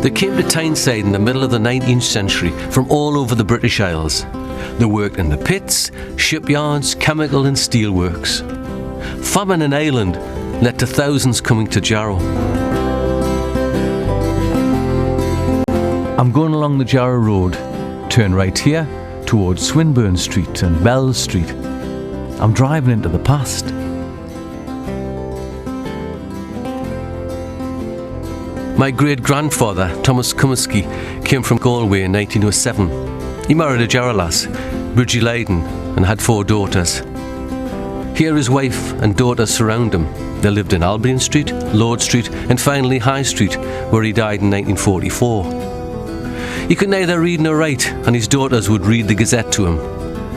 They came to Tyneside in the middle of the 19th century from all over the British Isles. They worked in the pits, shipyards, chemical and steelworks. Famine in Ireland led to thousands coming to Jarrow. I'm going along the Jarrow Road. Turn right here towards Swinburne Street and Bell Street. I'm driving into the past. My great-grandfather, Thomas Comiskey, came from Galway in 1907. He married a Jarrow lass, Bridgie Leyden, and had 4 daughters. Here his wife and daughters surround him. They lived in OBrien Street, Lord Street, and finally High Street, where he died in 1944. He could neither read nor write, and his daughters would read the Gazette to him,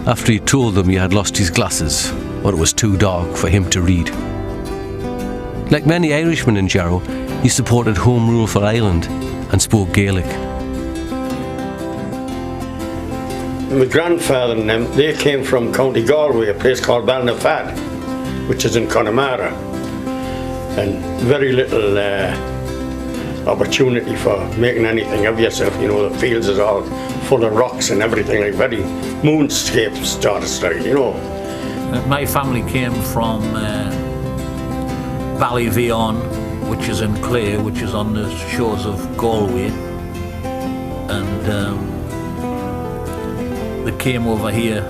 after he told them he had lost his glasses, or it was too dark for him to read. Like many Irishmen in Jarrow, he supported Home Rule for Ireland and spoke Gaelic. My grandfather and them, they came from County Galway, a place called Balnafad, which is in Connemara, and very little opportunity for making anything of yourself. You know, the fields is all full of rocks and everything, like very moonscape starts, like, you know. My family came from Ballyvion, which is in Clare, which is on the shores of Galway, and they came over here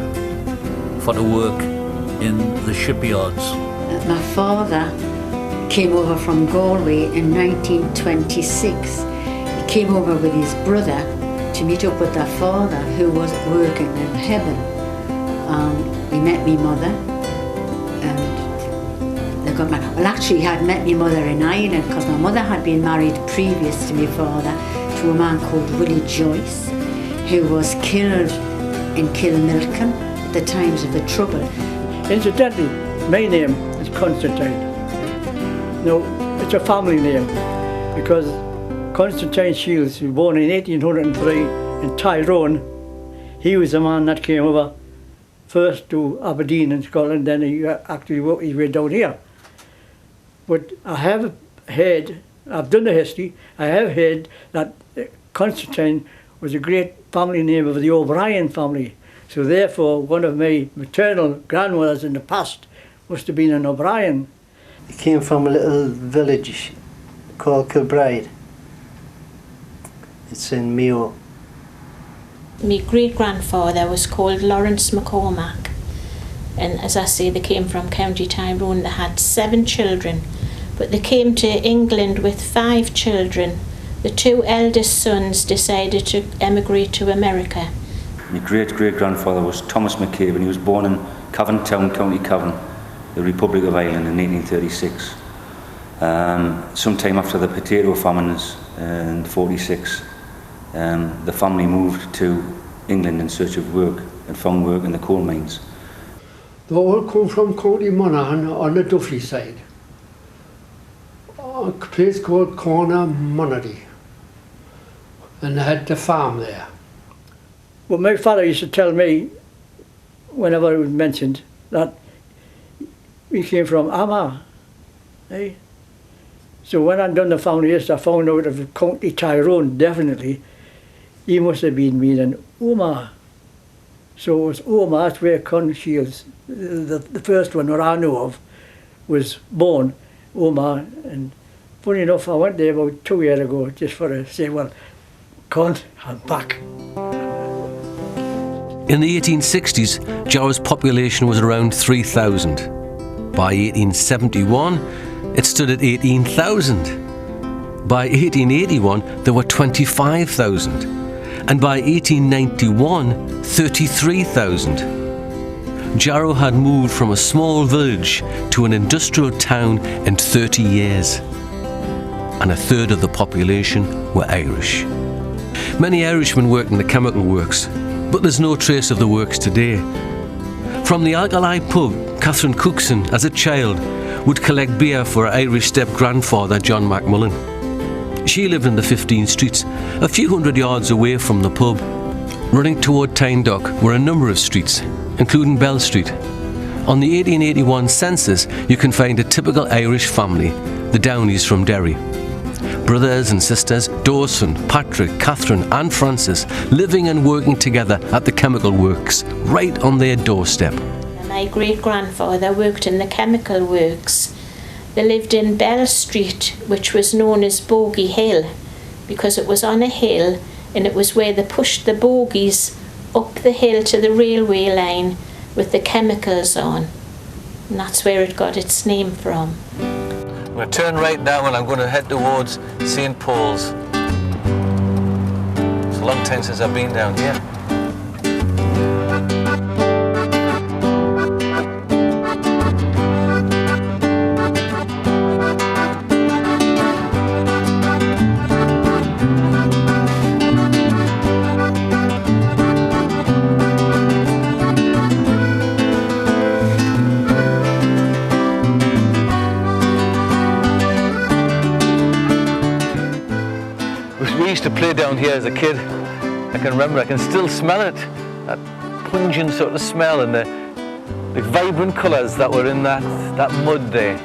for the work in the shipyards. My father came over from Galway in 1926. He came over with his brother to meet up with their father, who was working in heaven. He met me mother, and they got married. Well, actually, he had met me mother in Ireland, because my mother had been married previous to my father to a man called Willie Joyce, who was killed in Kilmilken at the times of the Trouble. Incidentally, my name is Constantine. No, it's a family name, because Constantine Shields was born in 1803 in Tyrone. He was the man that came over first to Aberdeen in Scotland, then he actually worked his way down here. But I have heard, I've done the history, I have heard that Constantine was a great family name of the O'Brien family. So therefore, one of my maternal grandmothers in the past must have been an O'Brien. He came from a little village called Kilbride. It's in Mayo. My great-grandfather was called Lawrence McCormack, and as I say, they came from County Tyrone. They had 7 children, but they came to England with 5 children. The 2 eldest sons decided to emigrate to America. My great-great-grandfather was Thomas McCabe, and he was born in Cavan Town, County Cavan, the Republic of Ireland, in 1836. Sometime after the potato famines in 46, the family moved to England in search of work and found work in the coal mines. They all come from County Monaghan on the Duffy side, a place called Corner Monady, and they had the farm there. Well, my father used to tell me, whenever it was mentioned, that we came from I.R.A. Eh? So when I done the family list, I found out of County Tyrone, definitely. He must have been meaning Omagh. So it was Omagh, that's where Con Shields, the first one that I know of, was born, Omagh. And funny enough, I went there about 2 years ago just for to say, well, Con, I'm back. In the 1860s, Jarrow's population was around 3,000. By 1871, it stood at 18,000. By 1881, there were 25,000. And by 1891, 33,000. Jarrow had moved from a small village to an industrial town in 30 years. And a third of the population were Irish. Many Irishmen worked in the chemical works, but there's no trace of the works today. From the Alkivi pub, Catherine Cookson, as a child, would collect beer for her Irish step-grandfather, John McMullen. She lived in the 15 streets, a few hundred yards away from the pub. Running toward Tynedock were a number of streets, including Bell Street. On the 1881 census, you can find a typical Irish family, the Downies from Derry. brothers and sisters, Dawson, Patrick, Catherine and Francis, living and working together at the chemical works, right on their doorstep. My great-grandfather worked in the chemical works. They lived in Barrow Street, which was known as Bogey Hill, because it was on a hill and it was where they pushed the bogies up the hill to the railway line with the chemicals on. And that's where it got its name from. I'm going to turn right now and I'm going to head towards St. Paul's. It's a long time since I've been down here. We used to play down here as a kid. I can remember, I can still smell it. That pungent sort of smell and the vibrant colours that were in that mud there.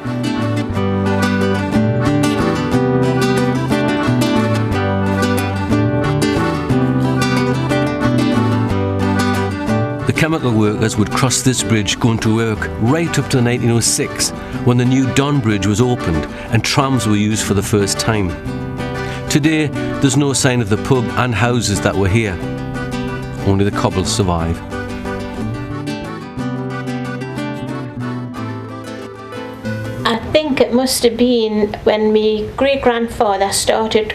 The chemical workers would cross this bridge going to work right up to 1906 when the new Don Bridge was opened and trams were used for the first time. Today, there's no sign of the pub and houses that were here. Only the cobbles survive. I think it must have been when my great-grandfather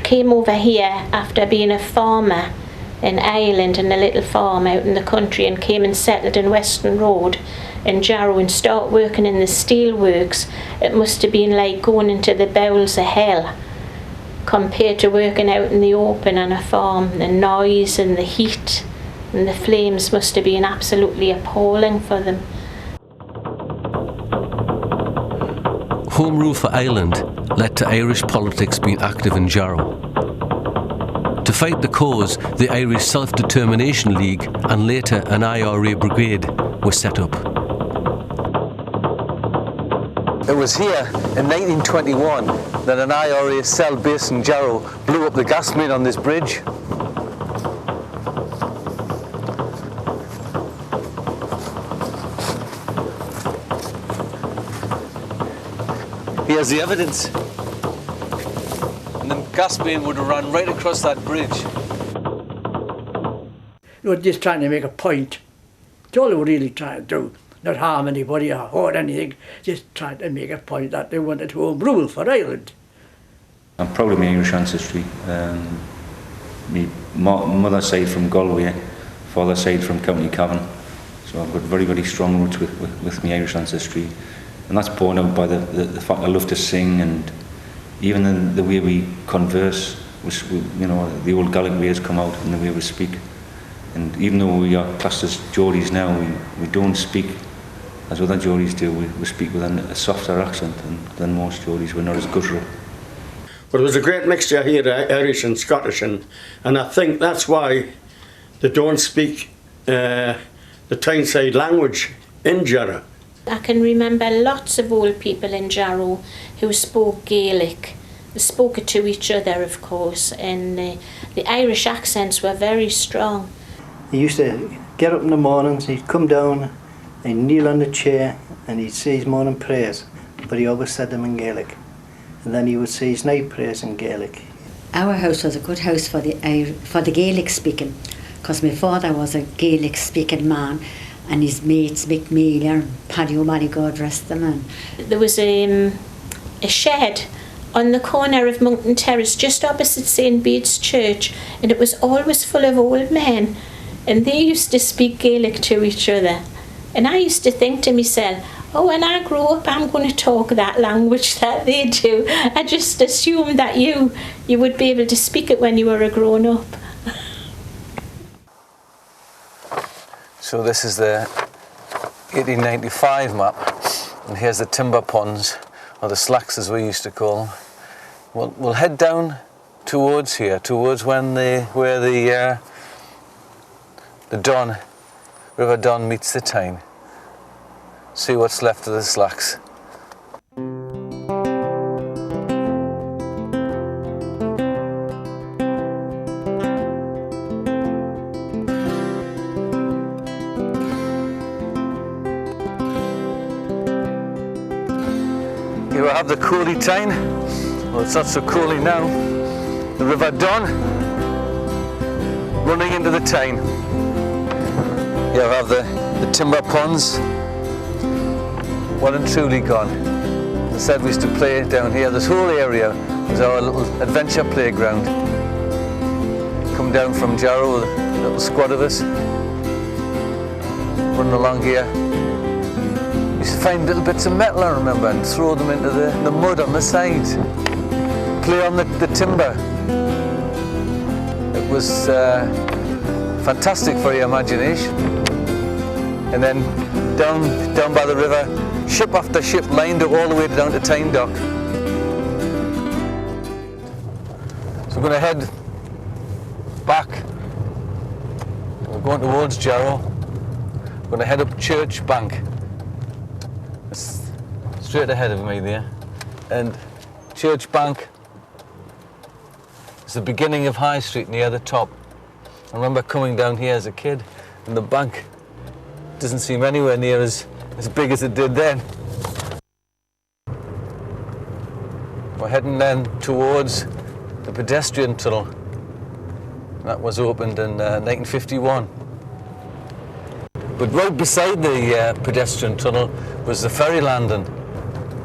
came over here after being a farmer in Ireland, in a little farm out in the country, and came and settled in Western Road in Jarrow and started working in the steel works. It must have been like going into the bowels of hell compared to working out in the open on a farm. The noise and the heat and the flames must have been absolutely appalling for them. Home rule for Ireland led to Irish politics being active in Jarrow. To fight the cause, the Irish Self-Determination League and later an I.R.A. brigade were set up. It was here in 1921 that an I.R.A. cell based in Jarrow blew up the gas main on this bridge. Here's the evidence. And the gas main would have run right across that bridge. They were just trying to make a point. That's all they were really trying to do. Not harm anybody or hurt anything, just trying to make a point that they wanted home rule for Ireland. I'm proud of my Irish ancestry. My mother's side from Galway, father's side from County Cavan. So I've got very, very strong roots with my Irish ancestry. And that's borne out by the fact I love to sing, and even in the way we converse, you know, the old Gaelic ways come out in the way we speak. And even though we are classed as Geordies now, we don't speak as other Geordies do. We speak with a softer accent than most Geordies. We're not as guttural. But it was a great mixture here, Irish and Scottish, and I think that's why they don't speak the Tyneside language in Jarrow. I can remember lots of old people in Jarrow who spoke Gaelic. They spoke it to each other, of course, and the Irish accents were very strong. He used to get up in the mornings, he'd come down, he'd kneel on the chair and he'd say his morning prayers, but he always said them in Gaelic. And then he would say his night prayers in Gaelic. Our house was a good house for the Gaelic speaking, because my father was a Gaelic speaking man, and his mates, Mick Mealer and Paddy O'Malley, God rest them. And there was a shed on the corner of Monkton Terrace, just opposite St. Bede's Church, and it was always full of old men, and they used to speak Gaelic to each other. And I used to think to myself, oh, when I grow up, I'm going to talk that language that they do. I just assumed that you would be able to speak it when you were a grown-up. So this is the 1895 map, and here's the timber ponds, or the slacks as we used to call them. We'll head down towards here, towards where the Don, River Don meets the Tyne. See what's left of the slacks. Here we have the Cooley Tyne. Well, it's not so coolly now. The River Don running into the Tyne. Here we have the timber ponds. Well and truly gone. As I said, we used to play down here. This whole area was our little adventure playground. Come down from Jarrow, a little squad of us, running along here. We used to find little bits of metal, I remember, and throw them into the mud on the side. Play on the timber. It was fantastic for your imagination. And then down by the river, ship after ship lined up all the way down to Tyne Dock. So we're going to head back. We're going towards Jarrow. We're going to head up Church Bank. It's straight ahead of me there. And Church Bank is the beginning of High Street near the top. I remember coming down here as a kid, and the bank doesn't seem anywhere near as big as it did then. We're heading then towards the pedestrian tunnel. That was opened in 1951. But right beside the pedestrian tunnel was the ferry landing.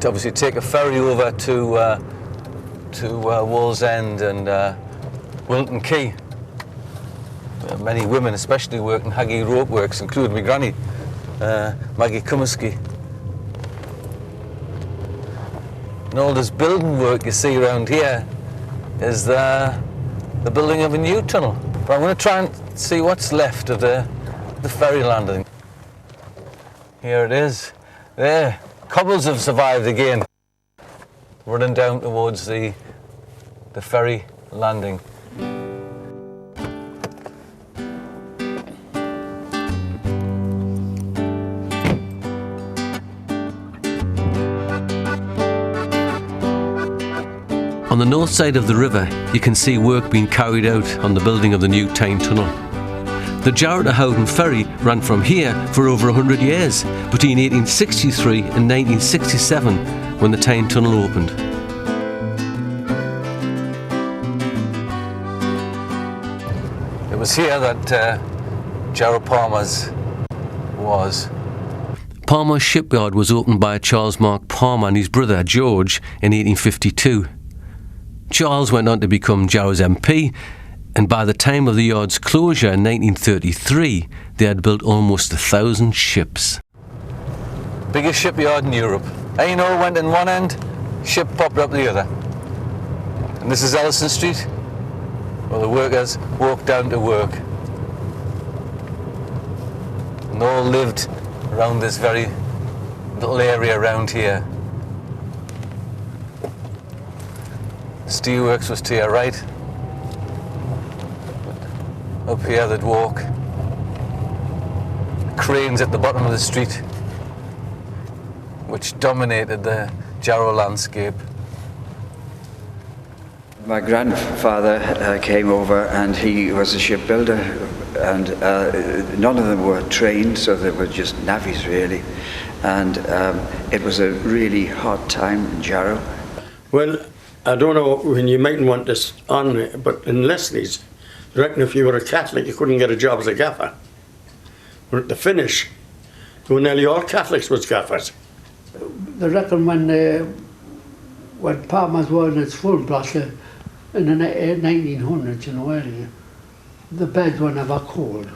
To obviously take a ferry over to Wall's End and Wilton Quay. Many women especially worked in Haggy rope works, including my granny, Maggie Comiskey. And all this building work you see around here is the building of a new tunnel. But I'm going to try and see what's left of the ferry landing. Here it is. There, cobbles have survived again. Running down towards the ferry landing. On the north side of the river, you can see work being carried out on the building of the new Tyne Tunnel. The Jarrow to Howden ferry ran from here for over 100 years, between 1863 and 1967, when the Tyne Tunnel opened. It was here that Jarrow Palmer's was. Palmer's shipyard was opened by Charles Mark Palmer and his brother George in 1852. Charles went on to become Jarrow's MP, and by the time of the yard's closure in 1933, they had built almost 1,000 ships. Biggest shipyard in Europe. A&O went in one end, ship popped up the other. And this is Ellison Street, where the workers walked down to work. And all lived around this very little area around here. Steelworks was to your right. Up here they'd walk. Cranes at the bottom of the street, which dominated the Jarrow landscape. My grandfather came over and he was a shipbuilder, and none of them were trained, so they were just navvies really. And it was a really hard time in Jarrow. Well, I don't know when you mightn't want this on, but in Leslie's, I reckon if you were a Catholic, you couldn't get a job as a gaffer. But at the finish, nearly all Catholics was gaffers. I reckon when Palmer's was in its full blast in the 1900s, you know, earlier, the beds were never cold.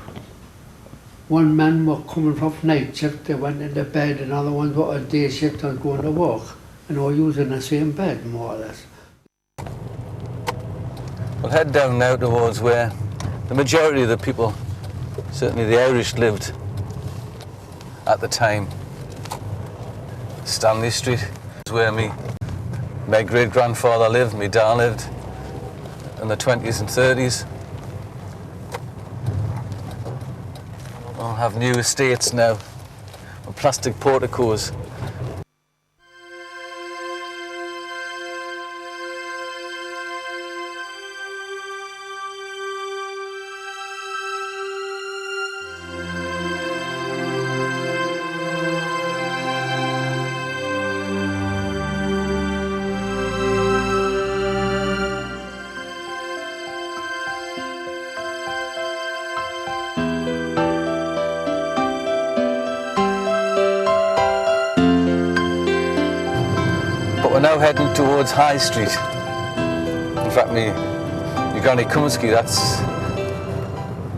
One man were coming from night shift, they went into bed, and other ones were on day shift and going to work, and all using the same bed, more or less. We'll head down now towards where the majority of the people, certainly the Irish, lived at the time. Stanley Street is where my great-grandfather lived, my dad lived in the 20s and 30s. We'll have new estates now, and plastic porticos. now heading towards High Street. In fact, my granny Comiskey, that's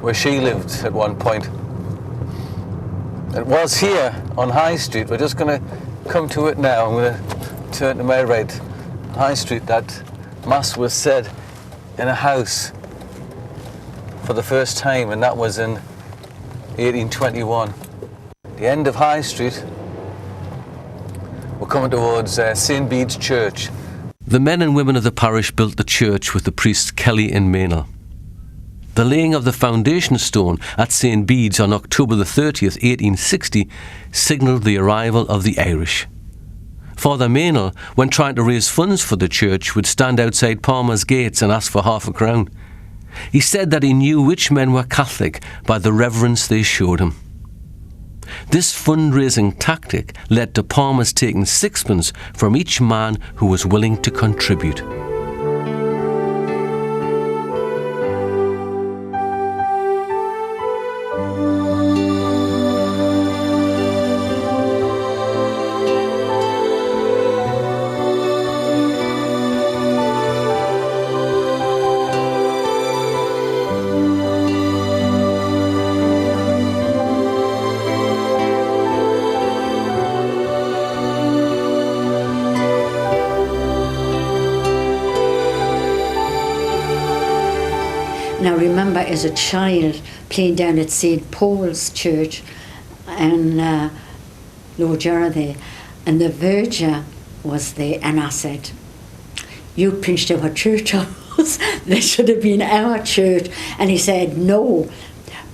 where she lived at one point. It was here on High Street. We're just going to come to it now. I'm going to turn to my right. High Street, that Mass was said in a house for the first time, and that was in 1821. The end of High Street, we're coming towards St. Bede's Church. The men and women of the parish built the church with the priests Kelly and Maynell. The laying of the foundation stone at St. Bede's on October the 30th, 1860, signalled the arrival of the Irish. Father Maynell, when trying to raise funds for the church, would stand outside Palmer's gates and ask for half a crown. He said that he knew which men were Catholic by the reverence they showed him. This fundraising tactic led to Palmer's taking sixpence from each man who was willing to contribute. Now remember, as a child, playing down at St. Paul's Church and Lord Jarrow there, and the verger was there, and I said, "You pinched our church on us. This should have been our church." And he said, "No,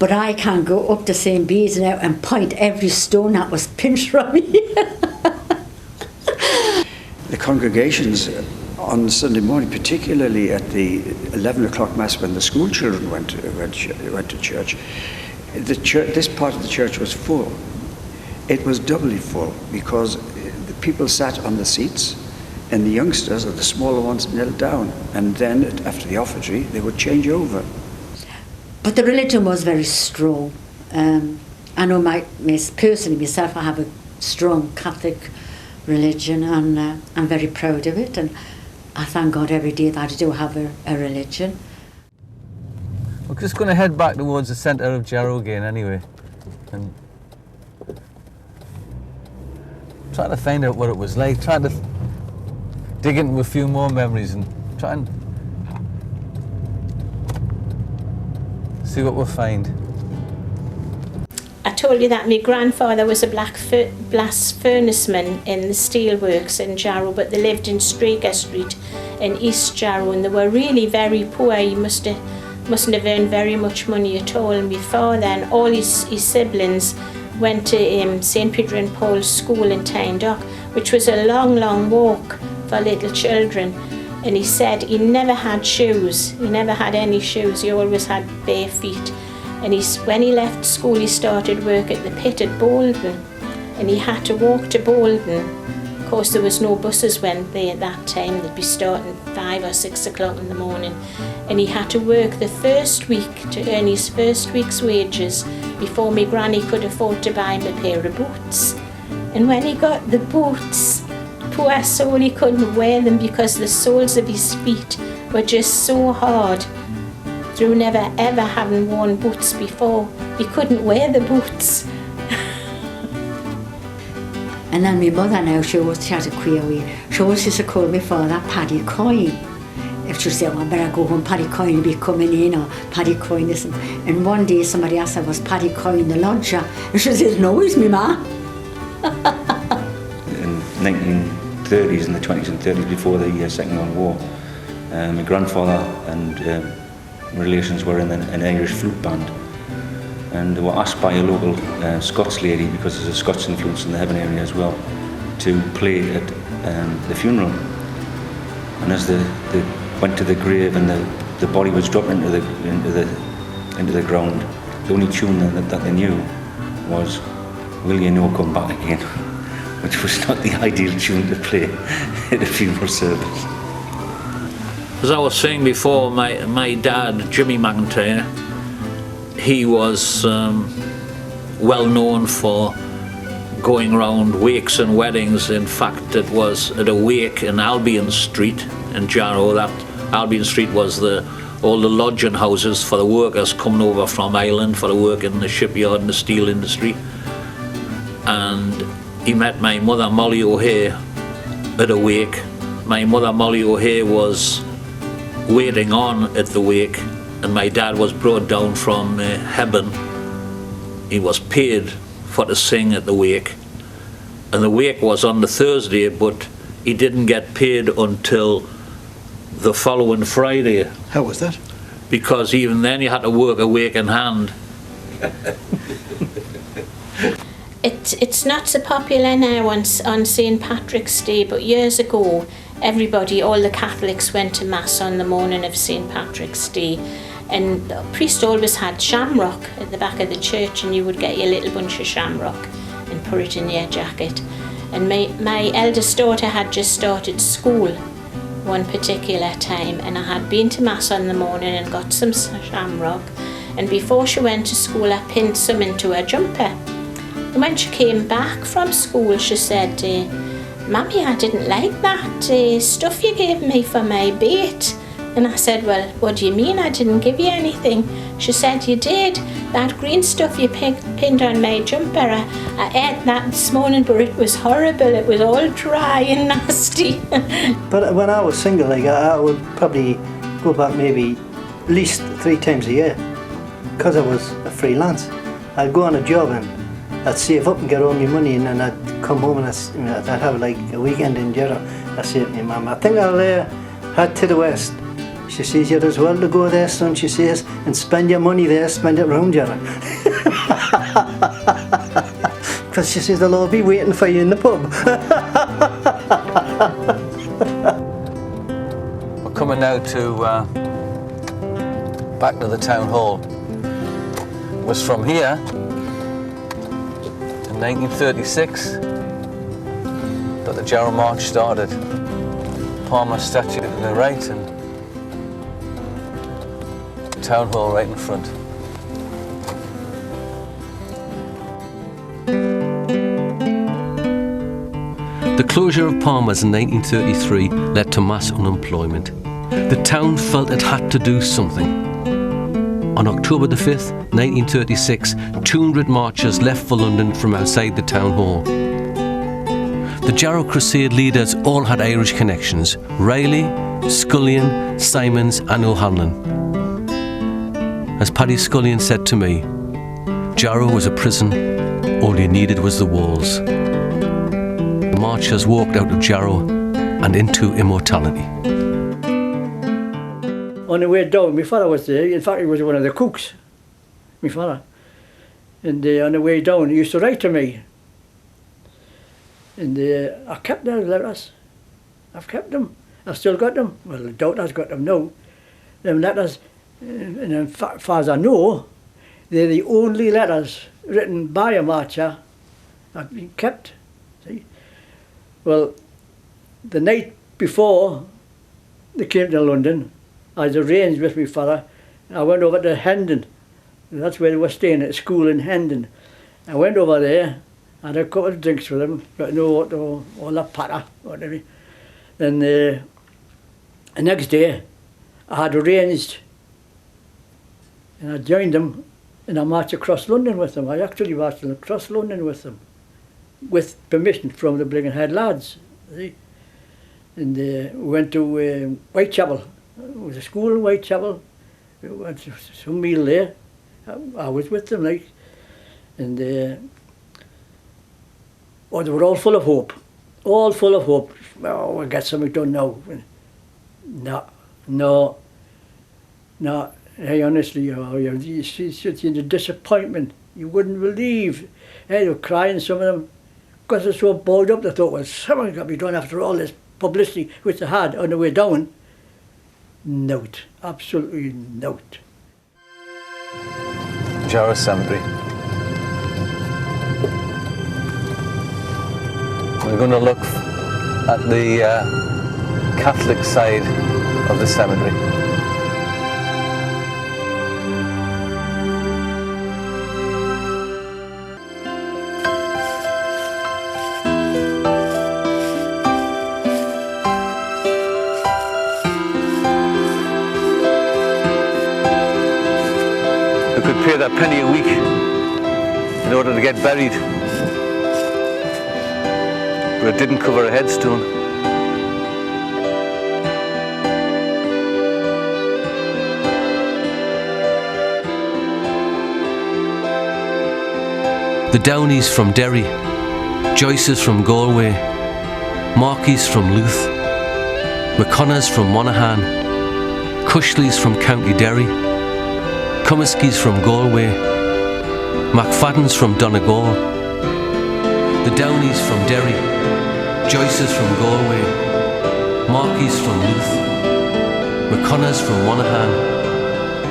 but I can go up to St. Bede's now and point every stone that was pinched from me." The congregations on Sunday morning, particularly at the 11 o'clock Mass when the school children went to church, this part of the church was full. It was doubly full because the people sat on the seats and the youngsters, or the smaller ones, knelt down. And then after the offertory, they would change over. But the religion was very strong. I know personally myself, I have a strong Catholic religion, and I'm very proud of it, and I thank God every day that I do have a religion. We're just going to head back towards the centre of Jarrow again anyway, and try to find out what it was like, try to dig into a few more memories and try and see what we'll find. I told you that my grandfather was a blast furnaceman in the steelworks in Jarrow, but they lived in Straker Street in East Jarrow, and they were really very poor. He mustn't have earned very much money at all. And my father and all his siblings went to St. Peter and Paul's School in Tynedock, which was a long, long walk for little children. And he said he never had shoes. He never had any shoes. He always had bare feet. And when he left school, he started work at the pit at Bolton, and he had to walk to Bolton. Of course, there was no buses went there at that time. They'd be starting 5 or 6 o'clock in the morning, and he had to work the first week to earn his first week's wages before my granny could afford to buy him a pair of boots. And when he got the boots, poor soul, he couldn't wear them because the soles of his feet were just so hard. Through never ever having worn boots before, he couldn't wear the boots. And then my mother now, she had a queer way. She always used to call my father Paddy Coyne. If she'd say, "Well, I better go home, Paddy Coyne will be coming in," or Paddy Coyne isn't. And one day somebody asked her, "Was Paddy Coyne the lodger?" And she said, "No, he's my ma." In 1930s and the 20s and 30s, before the Second World War, my grandfather and relations were in an Irish flute band, and they were asked by a local Scots lady, because there's a Scots influence in the Heaven area as well, to play at the funeral. And as they went to the grave and the body was dropped into the ground, the only tune that they knew was "Will You No Come Back Again," which was not the ideal tune to play at a funeral service. As I was saying before, my dad, Jimmy McIntyre, he was well known for going round wakes and weddings. In fact, it was at a wake in Albion Street in Jarrow. That Albion Street was all the lodging houses for the workers coming over from Ireland for the work in the shipyard and the steel industry. And he met my mother Molly O'Hare at a wake. My mother Molly O'Hare was waiting on at the wake, and my dad was brought down from Hebburn. He was paid for to sing at the wake, and the wake was on the Thursday, but he didn't get paid until the following Friday. How was that? Because even then you had to work a wake in hand. It's not so popular now on St. Patrick's Day, but years ago, everybody, all the Catholics went to Mass on the morning of St. Patrick's Day, and the priest always had shamrock at the back of the church, and you would get your little bunch of shamrock and put it in your jacket. And my eldest daughter had just started school one particular time, and I had been to Mass on the morning and got some shamrock, and before she went to school I pinned some into her jumper. And when she came back from school, she said, "Mummy, I didn't like that stuff you gave me for my bait." And I said, "Well, what do you mean I didn't give you anything?" She said, "You did. That green stuff you pinned on my jumper, I ate that this morning, but it was horrible. It was all dry and nasty." But when I was single, like, I would probably go back maybe at least 3 times a year, because I was a freelance. I'd go on a job and I'd save up and get all my money, and then I'd come home and I'd have like a weekend in Jarrow. I said to my mum, "I think I'll head to the west." She says, "You're as well to go there, son," she says, "and spend your money there, spend it round Jarrow." Because she says they'll all be waiting for you in the pub. We're coming now to back to the town hall. It was from here in 1936 that the Jarrow March started. Palmer statue to the right and town hall right in front. The closure of Palmer's in 1933 led to mass unemployment. The town felt it had to do something. On October the 5th, 1936, 200 marchers left for London from outside the town hall. The Jarrow Crusade leaders all had Irish connections: Riley, Scullion, Simons and O'Hanlon. As Paddy Scullion said to me, "Jarrow was a prison, all you needed was the walls." The marchers walked out of Jarrow and into immortality. On the way down, my father was there. In fact, he was one of the cooks, my father. And on the way down, he used to write to me. And I kept those letters. I've kept them. I've still got them. Well, I doubt I've got them now. Them letters, and as far as I know, they're the only letters written by a marcher that have been kept. See? Well, the night before they came to London, I was arranged with my father. I went over to Hendon. That's where they were staying at school in Hendon. I went over there, had a couple of drinks with them, got to know what all that patter, whatever. Then the next day, I had arranged, and I joined them, and I marched across London with them. I actually marched across London with them, with permission from the Blinkenhead lads. See? And we went to Whitechapel. It was a school in Whitechapel. We went to some meal there. I was with them, like, and they were all full of hope. All full of hope. Oh, we'll get something done now. No. Hey, honestly, you see the disappointment. You wouldn't believe. Hey, they were crying, some of them, because they're so bored up. They thought, well, something's got to be done after all this publicity which they had on the way down. Note, absolutely note. Jarrow Cemetery. We're going to look at the Catholic side of the cemetery. penny a week in order to get buried. But it didn't cover a headstone. The Downies from Derry, Joyces from Galway, Markeys from Louth, McConnors from Monaghan, Cushleys from County Derry, Comiskeys from Galway, McFaddens from Donegal, the Downies from Derry, Joyces from Galway, Markeys from Louth, McConnors from Monaghan,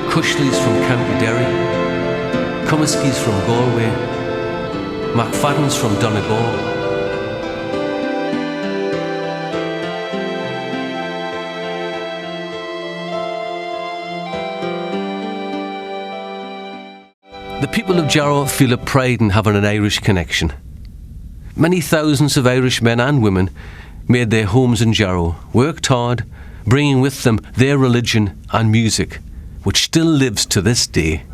Cushleys from County Derry, Comiskeys from Galway, McFaddens from Donegal. The people of Jarrow feel a pride in having an Irish connection. Many thousands of Irish men and women made their homes in Jarrow, worked hard, bringing with them their religion and music, which still lives to this day.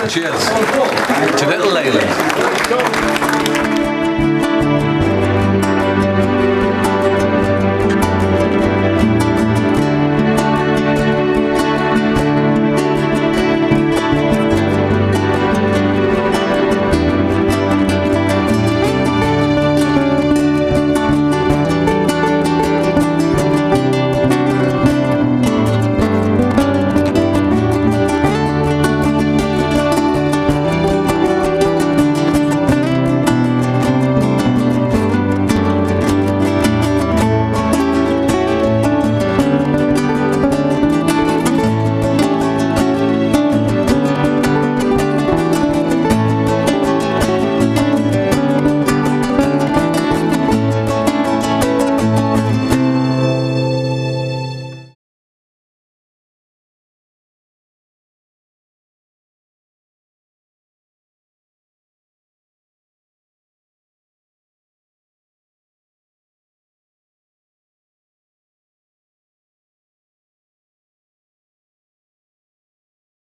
Cheers to Little Leyland.